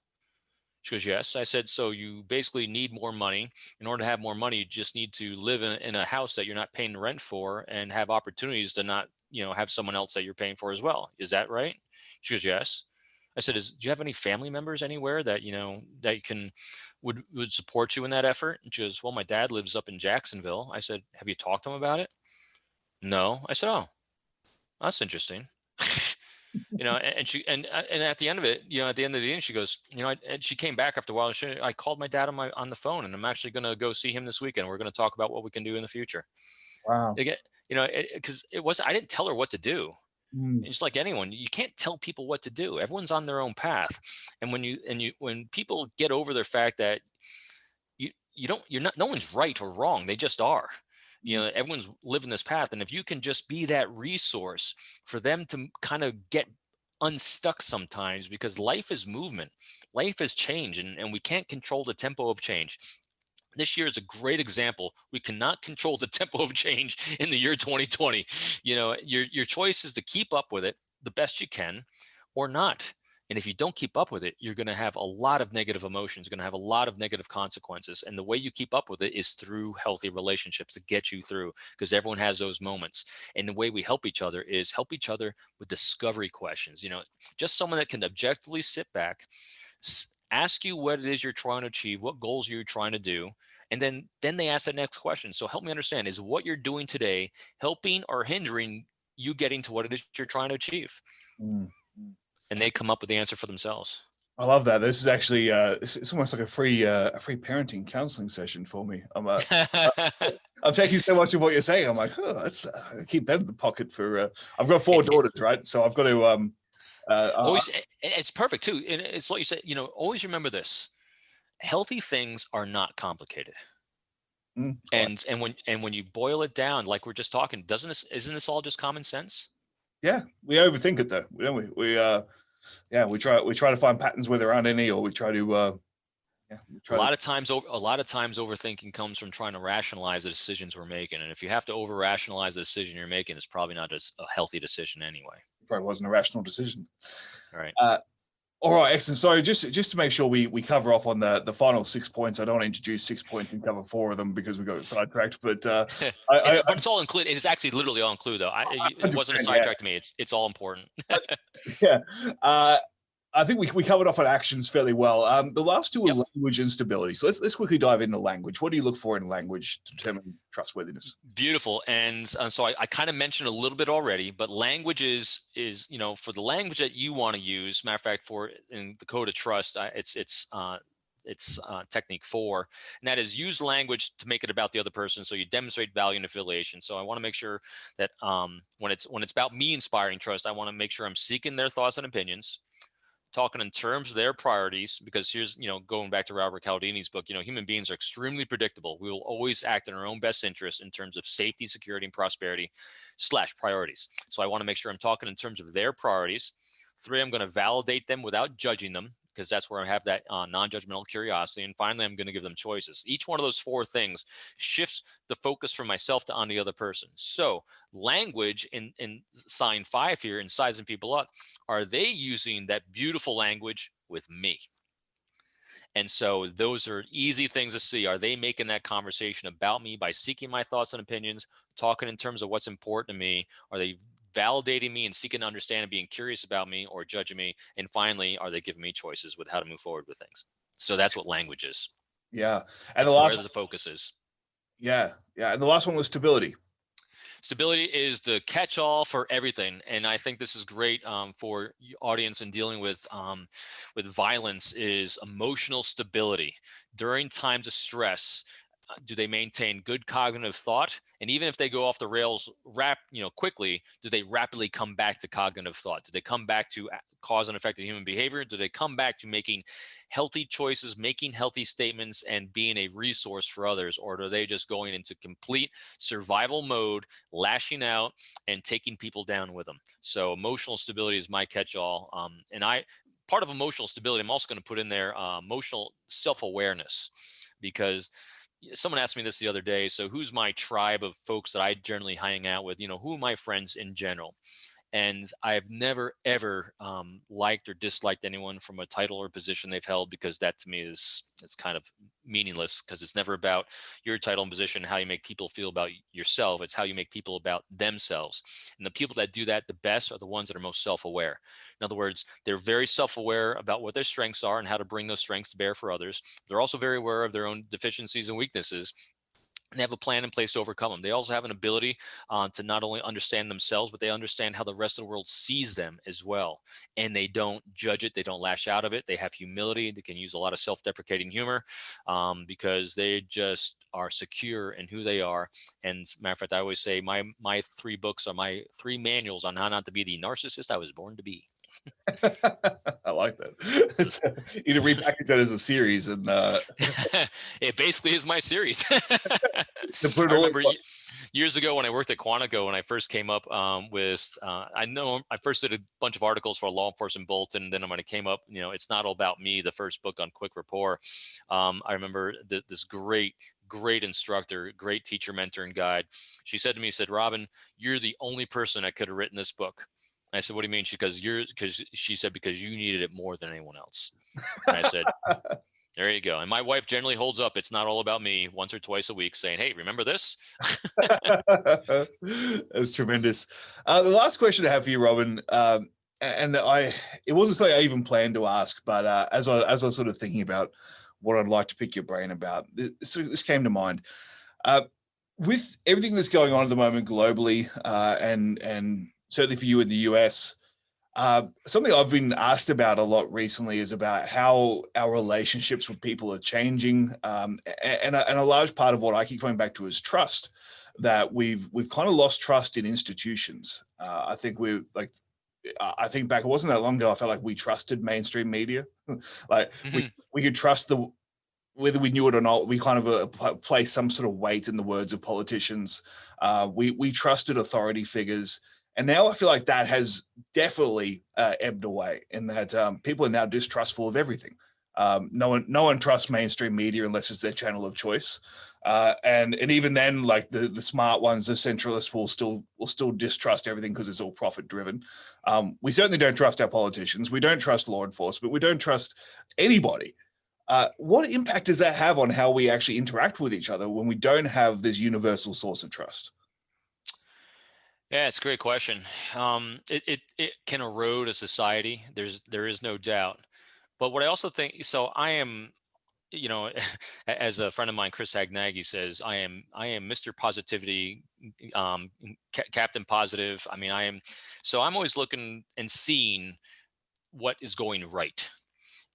She goes, yes. I said, so you basically need more money. In order to have more money, you just need to live in a house that you're not paying rent for and have opportunities to not, have someone else that you're paying for as well. Is that right? She goes, yes. I said, do you have any family members anywhere that, that you can, would support you in that effort? And she goes, well, my dad lives up in Jacksonville. I said, have you talked to him about it? No. I said, oh, that's interesting. And at the end of it, at the end of the day, she goes, and she came back after a while. I called my dad on the phone, and I'm actually going to go see him this weekend. We're going to talk about what we can do in the future. Wow. Again, because I didn't tell her what to do. Mm. It's like anyone, you can't tell people what to do. Everyone's on their own path. And when people get over their fact that no one's right or wrong, they just are. Everyone's living this path. And if you can just be that resource for them to kind of get unstuck sometimes, because life is movement, life is change, and we can't control the tempo of change. This year is a great example. We cannot control the tempo of change in the year 2020. Your choice is to keep up with it the best you can or not. And if you don't keep up with it, you're going to have a lot of negative emotions, going to have a lot of negative consequences. And the way you keep up with it is through healthy relationships to get you through, because everyone has those moments. And the way we help each other is help each other with discovery questions. Just someone that can objectively sit back, ask you what it is you're trying to achieve, what goals you're trying to do. And then they ask that next question. So help me understand, is what you're doing today helping or hindering you getting to what it is you're trying to achieve? Mm. And they come up with the answer for themselves. I love that. This is actually it's almost like a free parenting counseling session for me. I'm taking so much of what you're saying. I'm like, let's keep that in the pocket for. I've got four daughters, right? So I've got to. Always, it's perfect too. And it's what you said. Always remember this: healthy things are not complicated. And when you boil it down, like we're just talking, isn't this all just common sense? Yeah, we overthink it though, don't we? We try to find patterns where there aren't any, or we try to. A lot of times overthinking comes from trying to rationalize the decisions we're making, and if you have to over rationalize the decision you're making, it's probably not a healthy decision anyway. It probably wasn't a rational decision. All right. All right, excellent. So just to make sure we cover off on the final 6 points. I don't want to introduce 6 points and cover 4 of them because we got sidetracked. But it's all included. It's actually literally all included, though. It wasn't a sidetrack to me. It's all important. Yeah. I think we covered off on actions fairly well. The last two are language and stability. So let's quickly dive into language. What do you look for in language to determine trustworthiness? Beautiful. And so I kind of mentioned a little bit already, but language is for the language that you want to use. Matter of fact, in the code of trust, it's technique 4, and that is use language to make it about the other person, so you demonstrate value and affiliation. So I want to make sure that when it's about me inspiring trust, I want to make sure I'm seeking their thoughts and opinions, talking in terms of their priorities, because here's, going back to Robert Cialdini's book, human beings are extremely predictable. We will always act in our own best interest in terms of safety, security, and prosperity / priorities. So I want to make sure I'm talking in terms of their priorities. 3, I'm going to validate them without judging them, because that's where I have that non-judgmental curiosity. And finally, I'm going to give them choices. Each one of those 4 things shifts the focus from myself to on the other person. So language in sign 5 here, in sizing people up, are they using that beautiful language with me? And so those are easy things to see. Are they making that conversation about me by seeking my thoughts and opinions, talking in terms of what's important to me? Are they validating me and seeking to understand and being curious about me, or judging me? And finally, are they giving me choices with how to move forward with things? So that's what language is. Yeah. And it's where the focus is. Yeah. Yeah. And the last one was stability. Stability is the catch-all for everything. And I think this is great for audience in dealing with violence, is emotional stability. During times of stress, do they maintain good cognitive thought? And even if they go off the rails quickly, do they rapidly come back to cognitive thought? Do they come back to cause and effect in human behavior? Do they come back to making healthy choices, making healthy statements, and being a resource for others? Or are they just going into complete survival mode, lashing out and taking people down with them? So emotional stability is my catch-all. Part of emotional stability, I'm also going to put in there emotional self-awareness, because someone asked me this the other day. So who's my tribe of folks that I generally hang out with? Who are my friends in general? And I've never, ever liked or disliked anyone from a title or position they've held, because that to me it's kind of meaningless, because it's never about your title and position, how you make people feel about yourself. It's how you make people about themselves. And the people that do that the best are the ones that are most self-aware. In other words, they're very self-aware about what their strengths are and how to bring those strengths to bear for others. They're also very aware of their own deficiencies and weaknesses, and they have a plan in place to overcome them. They also have an ability to not only understand themselves, but they understand how the rest of the world sees them as well. And they don't judge it. They don't lash out of it. They have humility. They can use a lot of self-deprecating humor because they just are secure in who they are. And matter of fact, I always say my 3 books are my 3 manuals on how not to be the narcissist I was born to be. I like that. You need to repackage that as a series, and it basically is my series. to put it I all remember years ago when I worked at Quantico, when I first came up I first did a bunch of articles for Law Enforcement Bulletin. And then when it came up, It's Not All About Me, the first book on quick rapport. I remember this great instructor, great teacher, mentor, and guide. She said to me, Robin, you're the only person that could have written this book. I said, what do you mean? She said, because you needed it more than anyone else. And I said, there you go. And my wife generally holds up It's Not All About Me once or twice a week, saying, hey, remember this? That's tremendous. The last question I have for you, Robin, it wasn't something I even planned to ask, but as I was sort of thinking about what I'd like to pick your brain about, this came to mind. With everything that's going on at the moment globally, and certainly for you in the US, something I've been asked about a lot recently is about how our relationships with people are changing, and a large part of what I keep coming back to is trust. That we've kind of lost trust in institutions. I think I think back, it wasn't that long ago, I felt like we trusted mainstream media. Like we could trust whether we knew it or not, we kind of place some sort of weight in the words of politicians. We trusted authority figures. And now I feel like that has definitely ebbed away, in that people are now distrustful of everything. No one trusts mainstream media unless it's their channel of choice. And even then, like the smart ones, the centralists will still distrust everything because it's all profit driven. We certainly don't trust our politicians. We don't trust law enforcement. We don't trust anybody. What impact does that have on how we actually interact with each other when we don't have this universal source of trust? Yeah, it's a great question. It can erode a society. There is no doubt. But what I also think, so I am, as a friend of mine, Chris Hagnaghi, says, I am Mr. Positivity, Captain Positive. I mean, I'm always looking and seeing what is going right.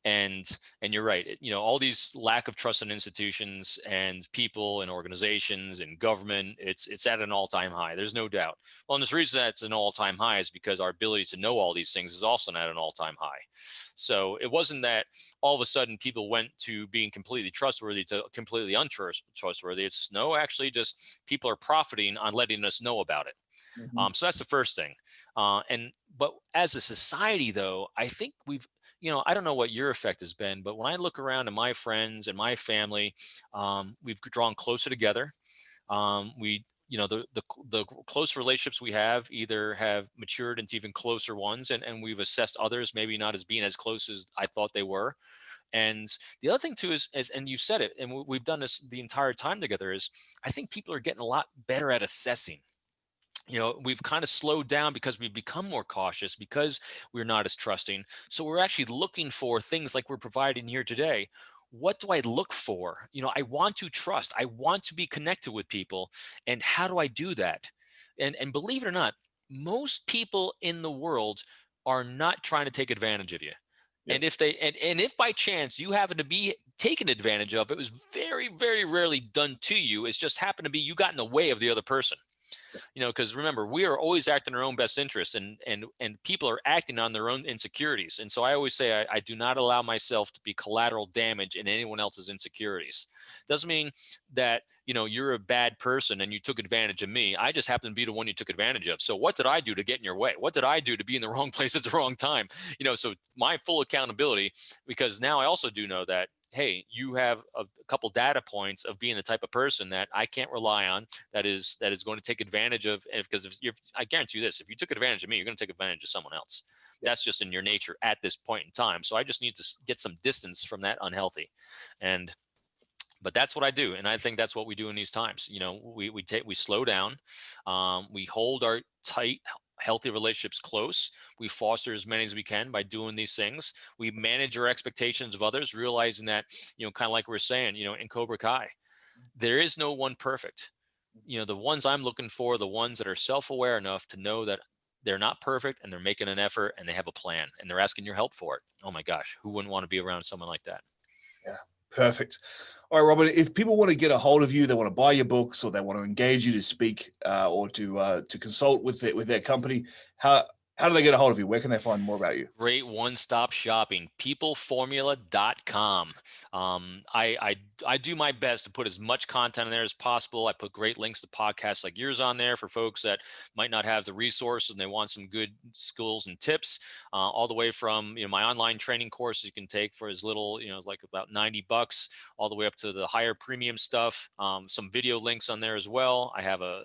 And you're right. All these lack of trust in institutions and people and organizations and government, it's at an all-time high. There's no doubt. Well, and the reason that it's an all-time high is because our ability to know all these things is also at an all-time high. So it wasn't that all of a sudden people went to being completely trustworthy to completely untrustworthy. It's actually just people are profiting on letting us know about it. Mm-hmm. So that's the first thing. But as a society, though, I think I don't know what your effect has been, but when I look around at my friends and my family, we've drawn closer together. The close relationships we have either have matured into even closer ones, and we've assessed others maybe not as being as close as I thought they were. And the other thing too is and you said it, and we've done this the entire time together, is I think people are getting a lot better at assessing. We've kind of slowed down because we've become more cautious, because we're not as trusting. So we're actually looking for things like we're providing here today. What do I look for? I want to trust. I want to be connected with people. And how do I do that? And believe it or not, most people in the world are not trying to take advantage of you. And if they and if by chance you happen to be taken advantage of, it was very, very rarely done to you. It's just happened to be you got in the way of the other person. Because remember, we are always acting in our own best interest, and people are acting on their own insecurities. And so I always say I do not allow myself to be collateral damage in anyone else's insecurities. Doesn't mean that you're a bad person and you took advantage of me. I just happen to be the one you took advantage of. So what did I do to get in your way? What did I do to be in the wrong place at the wrong time? So my full accountability, because now I also do know that, hey, you have a couple data points of being the type of person that I can't rely on, that is going to take advantage of. Because I guarantee you this, if you took advantage of me, you're going to take advantage of someone else. That's just in your nature at this point in time. So I just need to get some distance from that unhealthy. But that's what I do. And I think that's what we do in these times. We slow down, we hold our tight, healthy relationships close. We foster as many as we can by doing these things. We manage our expectations of others, realizing that, kind of like we're saying, in Cobra Kai, there is no one perfect. The ones I'm looking for, the ones that are self-aware enough to know that they're not perfect and they're making an effort and they have a plan and they're asking your help for it. Oh my gosh, who wouldn't want to be around someone like that? Yeah. Perfect. All right, Robin, if people want to get a hold of you, they want to buy your books or they want to engage you to speak or to consult with their company, how do they get a hold of you? Where can they find more about you? Great one-stop shopping, peopleformula.com. I do my best to put as much content in there as possible. I put great links to podcasts like yours on there for folks that might not have the resources and they want some good skills and tips, all the way from, my online training courses you can take for as little, like about $90, all the way up to the higher premium stuff. Some video links on there as well. I have I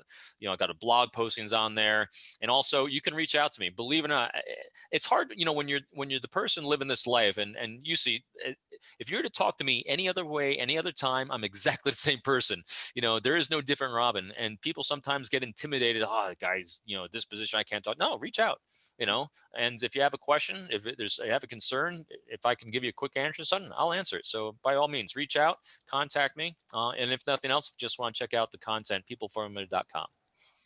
got a blog postings on there, and also you can reach out to me. Believe it or not, it's hard, when you're the person living this life, and you see, if you were to talk to me any other way, any other time, I'm exactly the same person. There is no different Robin, and people sometimes get intimidated. Oh, guys, this position, I can't talk. No, reach out, and if you have a question, if you have a concern, if I can give you a quick answer to something, I'll answer it. So by all means, reach out, contact me. And if nothing else, just want to check out the content, peopleformula.com.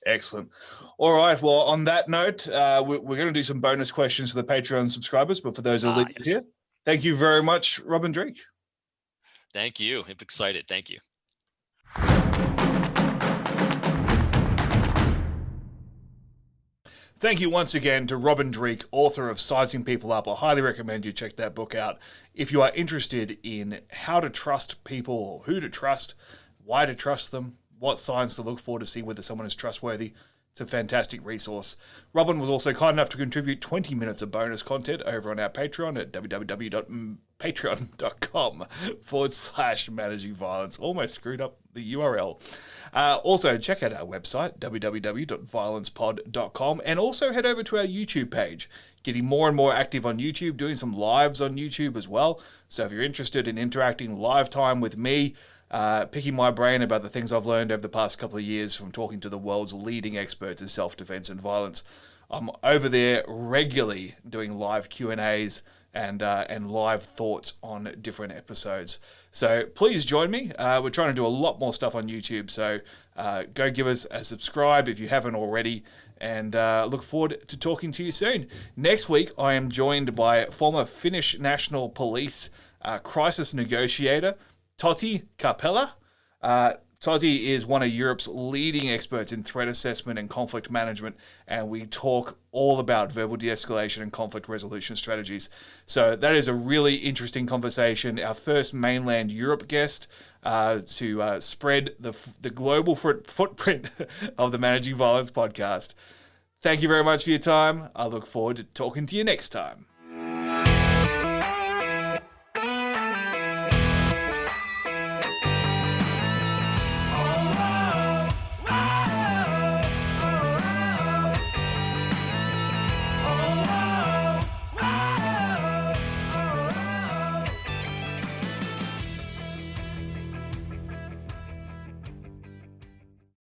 Excellent. All right. Well, on that note, we're going to do some bonus questions for the Patreon subscribers, but for those who are here, thank you very much, Robin Dreeke. Thank you. I'm excited. Thank you. Thank you once again to Robin Dreeke, author of Sizing People Up. I highly recommend you check that book out if you are interested in how to trust people, or who to trust, why to trust them, what signs to look for to see whether someone is trustworthy. It's a fantastic resource. Robin was also kind enough to contribute 20 minutes of bonus content over on our Patreon at www.patreon.com/managingviolence. Almost screwed up the URL. Also, check out our website, www.violencepod.com, and also head over to our YouTube page. Getting more and more active on YouTube, doing some lives on YouTube as well. So if you're interested in interacting live time with me, picking my brain about the things I've learned over the past couple of years from talking to the world's leading experts in self-defense and violence, I'm over there regularly doing live Q&As and live thoughts on different episodes. So please join me. We're trying to do a lot more stuff on YouTube, so go give us a subscribe if you haven't already, and look forward to talking to you soon. Next week, I am joined by former Finnish National Police crisis negotiator, Totti Capella. Totti is one of Europe's leading experts in threat assessment and conflict management, and we talk all about verbal de-escalation and conflict resolution strategies. So that is a really interesting conversation. Our first mainland Europe guest to spread the global footprint of the Managing Violence podcast. Thank you very much for your time. I look forward to talking to you next time.